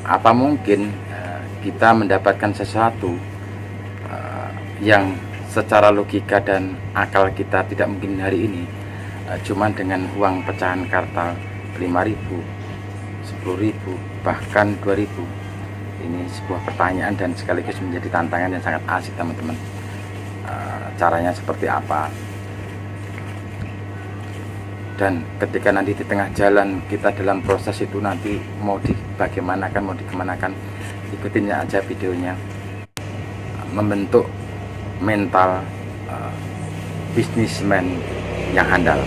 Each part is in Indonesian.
Apa mungkin kita mendapatkan sesuatu yang secara logika dan akal kita tidak mungkin hari ini, cuman dengan uang pecahan kartal 5.000, 10.000, bahkan 2.000? Ini sebuah pertanyaan dan sekaligus menjadi tantangan yang sangat asik, teman-teman. Caranya seperti apa? Dan ketika nanti di tengah jalan kita dalam proses itu nanti mau dibagaimanakan, mau dikemanakan, ikutin aja videonya. Membentuk mental bisnismen yang handal,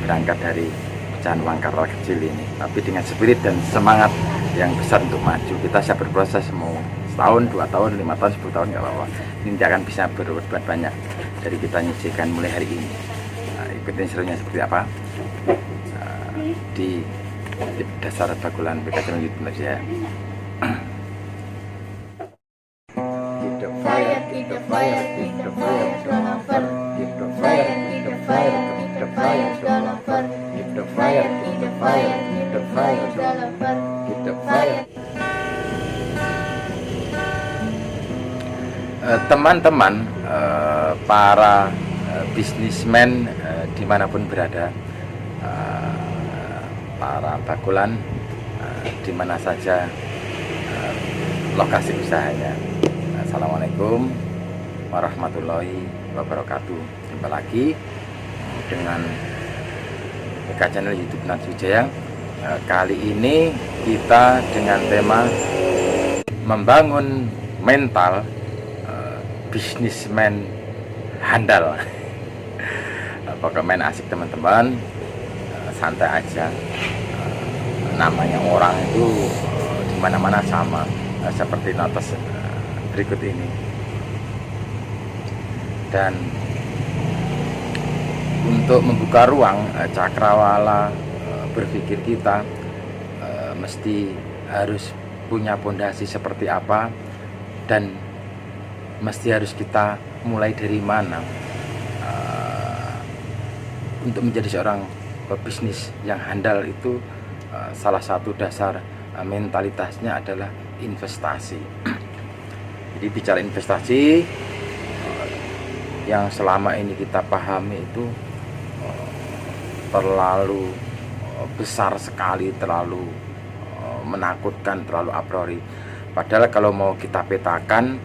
berangkat dari pecahan uang kartal kecil ini, tapi dengan spirit dan semangat yang besar untuk maju. Kita siap berproses, mau setahun, 2 tahun, 5 tahun, 10 tahun, nggak apa-apa. Ini tidak akan bisa berbuat banyak dari kita nyisihkan mulai hari ini. Ikutin serunya seperti apa di dasar bakulan BK Channel YouTube ya. Teman-teman, para bisnismen dimanapun berada, para bakulan dimana saja lokasi usahanya. Assalamualaikum warahmatullahi wabarakatuh. Jumpa lagi dengan BK Channel YouTube Nansujaya. Kali ini kita dengan tema membangun mental bisnismen handal. Pokoknya main asik, teman-teman, santai aja. Namanya orang itu dimana-mana sama, seperti notas berikut ini. Dan untuk membuka ruang cakrawala berpikir kita, mesti harus punya fondasi seperti apa, dan mesti harus kita mulai dari mana untuk menjadi seorang pebisnis yang handal. Itu salah satu dasar mentalitasnya adalah investasi. Jadi bicara investasi, yang selama ini kita pahami itu terlalu besar sekali, terlalu menakutkan, terlalu a priori. Padahal kalau mau kita petakan,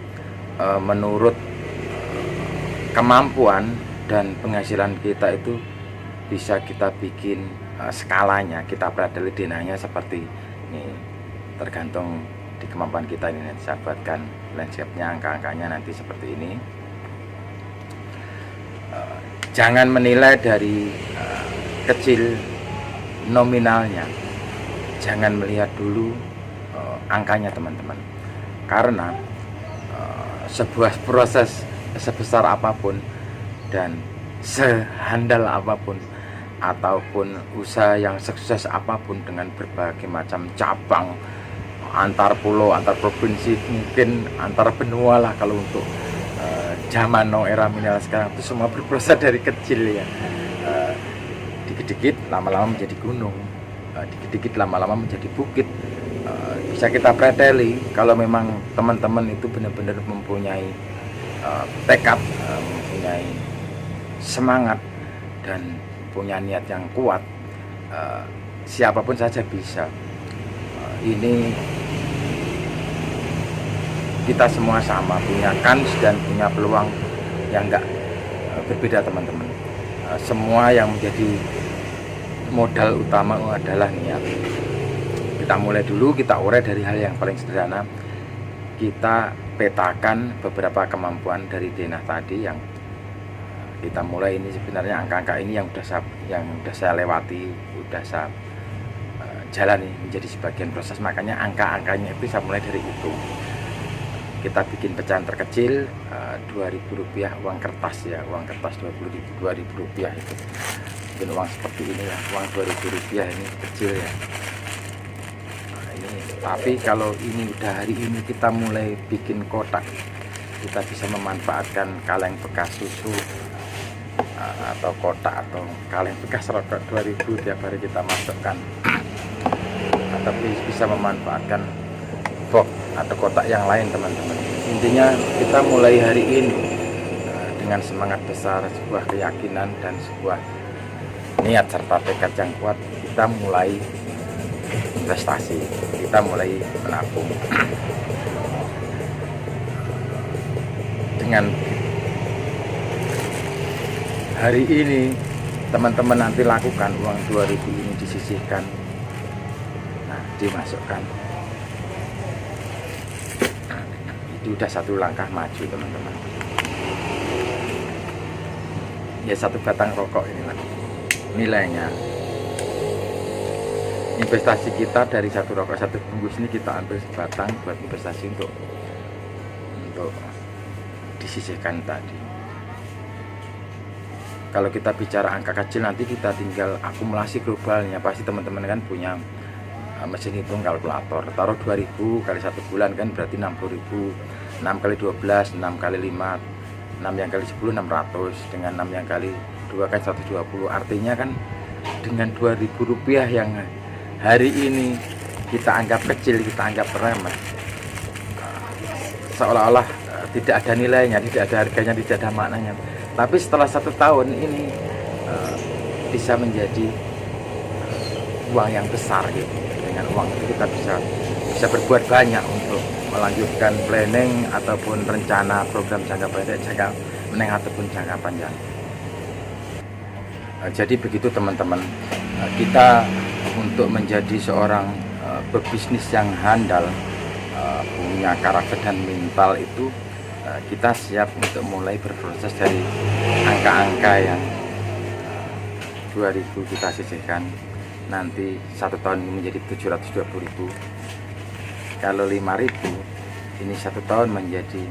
menurut kemampuan dan penghasilan kita itu bisa kita bikin skalanya, kita prediksi dinanya seperti ini. Tergantung di kemampuan kita ini. Saya buatkan landscape-nya, angka-angkanya nanti seperti ini. Jangan menilai dari kecil nominalnya, jangan melihat dulu angkanya, teman-teman, karena sebuah proses sebesar apapun dan sehandal apapun, ataupun usaha yang sukses apapun dengan berbagai macam cabang, antar pulau, antar provinsi, mungkin antar benua lah kalau untuk zaman era milenial sekarang, itu semua berproses dari kecil ya. Dikit-dikit lama-lama menjadi gunung, dikit-dikit lama-lama menjadi bukit. Bisa kita preteli kalau memang teman-teman itu benar-benar mempunyai tekad, mempunyai semangat, dan punya niat yang kuat. Siapapun saja bisa. Ini kita semua sama, punya kans dan punya peluang yang enggak berbeda, teman-teman. Semua yang menjadi modal utama adalah niat. Kita mulai dulu, kita urai dari hal yang paling sederhana. Kita petakan beberapa kemampuan dari Denah tadi yang kita mulai. Ini sebenarnya angka-angka ini yang udah saya lewati, udah saya jalani menjadi sebagian proses. Makanya angka-angkanya itu saya mulai dari itu. Kita bikin pecahan terkecil, Rp2.000 uang kertas ya, uang kertas Rp20.000, Rp2.000 itu. Mungkin uang seperti ini ya, uang Rp2.000 ini kecil ya. Tapi kalau ini udah hari ini kita mulai bikin kotak, kita bisa memanfaatkan kaleng bekas susu atau kotak atau kaleng bekas rokok 2000 tiap hari kita masukkan, atau bisa memanfaatkan box atau kotak yang lain teman-teman. Intinya kita mulai hari ini dengan semangat besar, sebuah keyakinan dan sebuah niat serta tekad yang kuat, kita mulai investasi, kita mulai menabung. Dengan hari ini teman-teman nanti lakukan, uang 2000 ini disisihkan, nah dimasukkan, itu udah satu langkah maju teman-teman. Ya satu batang rokok inilah nilainya. Investasi kita dari satu rokok, satu bungkus ini kita ambil sebatang buat investasi untuk disisihkan tadi. Kalau kita bicara angka kecil, nanti kita tinggal akumulasi globalnya. Pasti teman-teman kan punya mesin hitung kalkulator. Taruh 2000 kali 1 bulan kan berarti 60.000. 6 kali 12, 6 kali 5, 6 yang kali 10, 600. Dengan 6 yang kali 2 kan 120. Artinya kan dengan 2.000 rupiah yang hari ini kita anggap kecil, kita anggap remeh, seolah-olah tidak ada nilainya, tidak ada harganya, tidak ada maknanya. Tapi setelah 1 tahun ini bisa menjadi uang yang besar gitu. Dengan uang itu kita bisa berbuat banyak untuk melanjutkan planning ataupun rencana program jangka pendek, jangka menengah ataupun jangka panjang. Jadi begitu teman-teman, kita untuk menjadi seorang pebisnis yang handal, punya karakter dan mental itu, kita siap untuk mulai berproses dari angka-angka yang 2000 kita sisihkan, nanti 1 tahun ini menjadi 720.000. Kalau 5.000 ini 1 tahun menjadi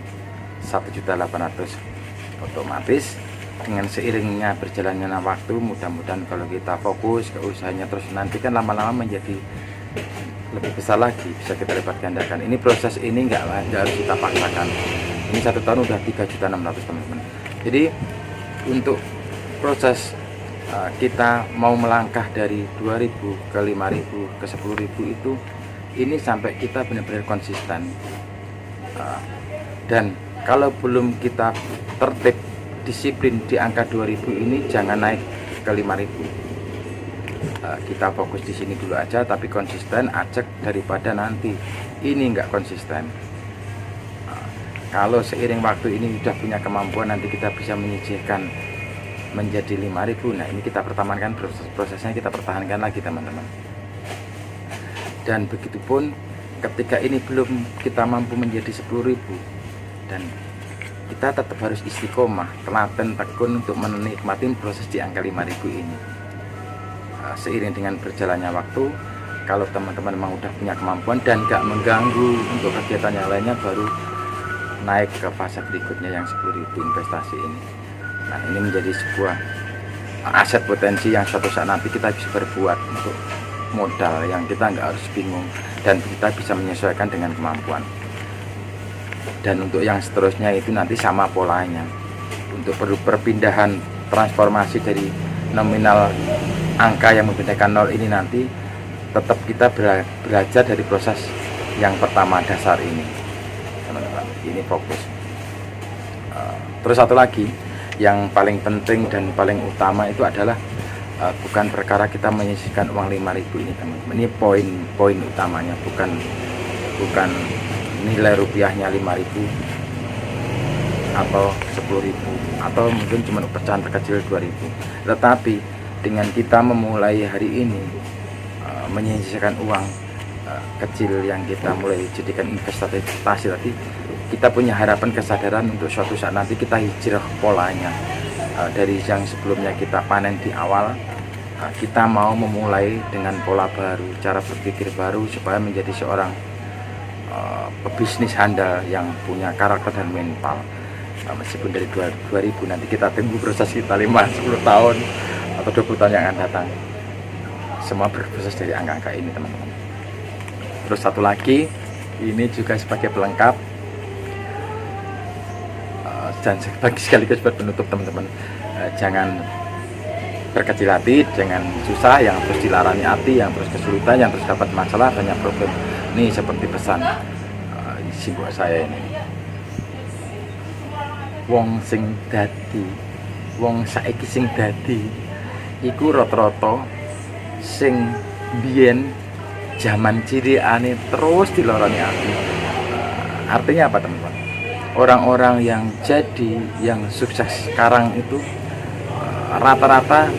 1.800.000. Otomatis dengan seiringnya berjalannya waktu, mudah-mudahan kalau kita fokus ke usahanya terus, nanti kan lama-lama menjadi lebih besar lagi, bisa kita lipat gandakan. Ini proses ini nggak harus kita paksakan. Ini 1 tahun udah 3.600.000 teman-teman. Jadi untuk proses kita mau melangkah dari 2.000 ke 5.000 ke 10.000 itu, ini sampai kita benar-benar konsisten. Dan kalau belum kita tertib, disiplin di angka 2000 ini, jangan naik ke 5000. Kita fokus di sini dulu aja, tapi konsisten ajak daripada nanti ini nggak konsisten. Kalau seiring waktu ini sudah punya kemampuan, nanti kita bisa menyisihkan menjadi 5000. Nah ini kita pertahankan, prosesnya kita pertahankan lagi teman-teman. Dan begitupun ketika ini belum kita mampu menjadi 10.000, dan kita tetap harus istiqomah, telaten, tekun untuk menikmati proses di angka 5.000 ini. Seiring dengan berjalannya waktu, kalau teman-teman memang udah punya kemampuan dan gak mengganggu untuk kegiatan yang lainnya, baru naik ke fase berikutnya yang 10.000 investasi ini. Nah ini menjadi sebuah aset potensi yang suatu saat nanti kita bisa berbuat untuk modal yang kita nggak harus bingung, dan kita bisa menyesuaikan dengan kemampuan. Dan untuk yang seterusnya itu nanti sama polanya. Untuk perlu perpindahan transformasi dari nominal angka yang membedakan 0 ini, nanti tetap kita belajar dari proses yang pertama dasar ini teman-teman. Ini fokus. Terus satu lagi yang paling penting dan paling utama itu adalah bukan perkara kita menyisihkan uang 5.000 ini teman-teman. Ini poin utamanya, bukan nilai rupiahnya 5.000 atau 10.000 atau mungkin cuma pecahan terkecil 2.000. Tetapi dengan kita memulai hari ini menyisihkan uang kecil yang kita mulai jadikan investasi tadi, kita punya harapan, kesadaran untuk suatu saat nanti kita hijrah polanya. Dari yang sebelumnya kita panen di awal, kita mau memulai dengan pola baru, cara berpikir baru, supaya menjadi seorang pebisnis handal yang punya karakter dan mental. Meskipun dari 2000 nanti kita tunggu proses kita 5-10 tahun atau 20 tahun yang akan datang, semua berproses dari angka-angka ini teman-teman. Terus satu lagi, ini juga sebagai pelengkap dan sekaligus buat penutup teman-teman, jangan berkecil hati, jangan susah, yang terus dilarani hati, yang terus kesulitan, yang terus dapat masalah, banyak problem. Ini seperti pesan simbok saya ini. Wong sing dadi, wong saiki sing dadi iku rata-rata sing biyen zaman ciriane terus diloroni aku. Artinya apa teman-teman? Orang-orang yang jadi, yang sukses sekarang itu rata-rata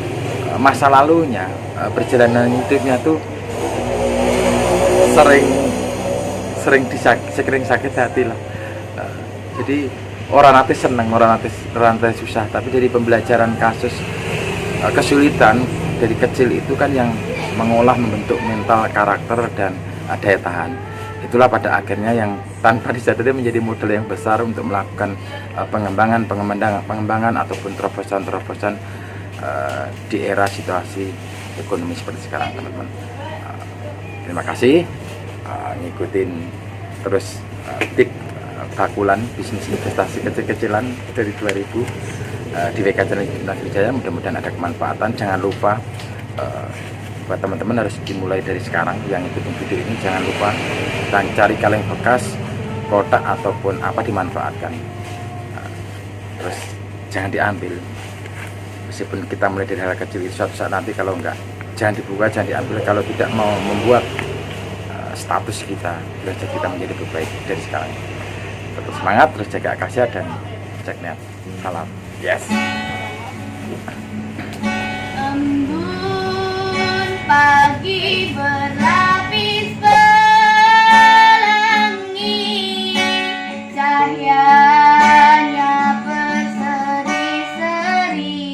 masa lalunya, perjalanan hidupnya tuh sering sakit hati lah. Jadi orang nanti seneng, orang nanti susah, tapi dari pembelajaran kasus kesulitan dari kecil itu kan yang mengolah, membentuk mental, karakter, dan daya tahan. Itulah pada akhirnya yang tanpa disadari menjadi modal yang besar untuk melakukan pengembangan ataupun terobosan di era situasi ekonomi seperti sekarang, teman-teman. Terima kasih ngikutin terus tip bakulan bisnis investasi kecil-kecilan dari 2000 di WK Channel Bintang Wijaya. Mudah-mudahan ada kemanfaatan. Jangan lupa buat teman-teman harus dimulai dari sekarang. Yang ikutin video ini jangan lupa dan cari kaleng bekas, kotak ataupun apa, dimanfaatkan. Terus jangan diambil. Meskipun kita mulai dari hal kecil itu, suatu saat nanti kalau enggak, jangan dibuka, jangan diambil kalau tidak mau membuat status kita, derajat kita menjadi lebih baik dari sekarang. Tetap semangat, terus jaga akasya dan cek niat. Salam. Yes. Embun pagi berlapis pelangi, cahayanya berseri-seri,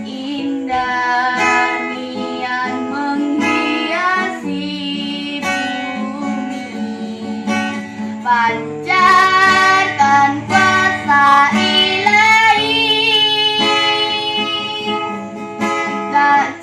indah nian menghiasi bumi, pancarkan kuasa ilahi, tak